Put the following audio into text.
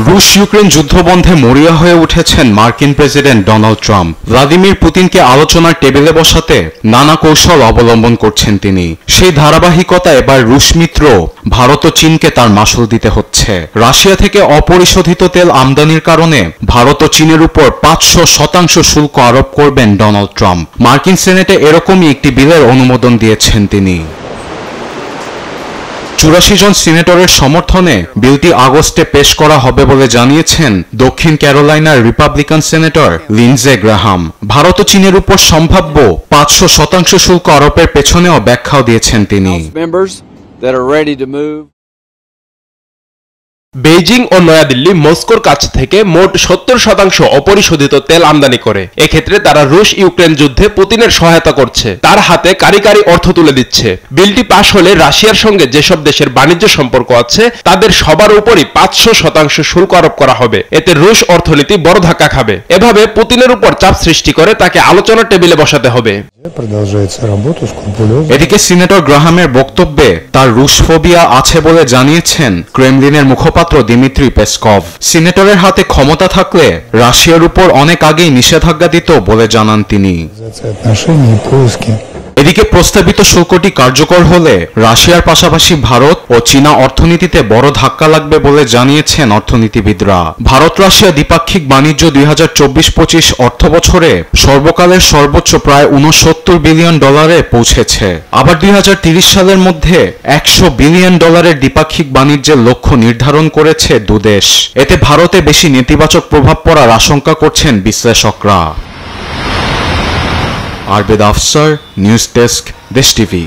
রুশ ইউক্রেন যুদ্ধবন্ধে মরিয়া হয়ে উঠেছেন মার্কিন প্রেসিডেন্ট ডোনাল্ড ট্রাম্প। ভ্লাদিমির পুতিনকে আলোচনার টেবিলে বসাতে নানা কৌশল অবলম্বন করছেন তিনি। সেই ধারাবাহিকতা এবার রুশ মিত্র ভারত ও চীনকে তার মাশুল দিতে হচ্ছে। রাশিয়া থেকে অপরিশোধিত তেল আমদানির কারণে ভারত ও চীনের উপর 500% শুল্ক আরোপ করবেন ডোনাল্ড ট্রাম্প। মার্কিন সেনেটে এরকমই একটি বিলের অনুমোদন দিয়েছেন তিনি। 84 জন সিনেটরের সমর্থনে বিলটি আগস্টে পেশ করা হবে বলে জানিয়েছেন দক্ষিণ ক্যারোলাইনার রিপাবলিকান সেনেটর লিন্ডজে গ্রাহাম। ভারত ও চীনের উপর সম্ভাব্য 500% শুল্ক আরোপের পেছনেও ব্যাখ্যাও দিয়েছেন তিনি। বেইজিং ও নয়াদিল্লি মস্কোর কাছ থেকে মোট 70% অপরিশোধিত তেল আমদানি করে। এক্ষেত্রে তারা রুশ ইউক্রেন যুদ্ধে পুতিনের সহায়তা করছে, তার হাতে কারি অর্থ তুলে দিচ্ছে। বিলটি পাশ হলে রাশিয়ার সঙ্গে যেসব দেশের বাণিজ্য সম্পর্ক আছে তাদের সবার উপরই 500% শুল্ক আরোপ করা হবে। এতে রুশ অর্থনীতি বড় ধাক্কা খাবে। এভাবে পুতিনের উপর চাপ সৃষ্টি করে তাকে আলোচনার টেবিলে বসাতে হবে। এদিকে সিনেটর গ্রাহামের বক্তব্যে তার রুশ ফোবিয়া আছে বলে জানিয়েছেন ক্রেমলিনের মুখপাত্র দিমিত্রি পেসকভ। সিনেটরের হাতে ক্ষমতা থাকলে রাশিয়ার উপর অনেক আগেই নিষেধাজ্ঞা দিত বলে জানান তিনি। এদিকে প্রস্তাবিত শুল্কটি কার্যকর হলে রাশিয়ার পাশাপাশি ভারত ও চীনা অর্থনীতিতে বড় ধাক্কা লাগবে বলে জানিয়েছেন অর্থনীতিবিদরা। ভারত রাশিয়া দ্বিপাক্ষিক বাণিজ্য 2024-25 অর্থবছরে সর্বকালের সর্বোচ্চ প্রায় $69 বিলিয়ন পৌঁছেছে। আবার 2030 সালের মধ্যে $100 বিলিয়ন দ্বিপাক্ষিক বাণিজ্যের লক্ষ্য নির্ধারণ করেছে দুদেশ। এতে ভারতে বেশি নেতিবাচক প্রভাব পড়ার আশঙ্কা করছেন বিশ্লেষকরা। আরবেদ আফসার, নিউজ ডেস্ক, দেশ টিভি।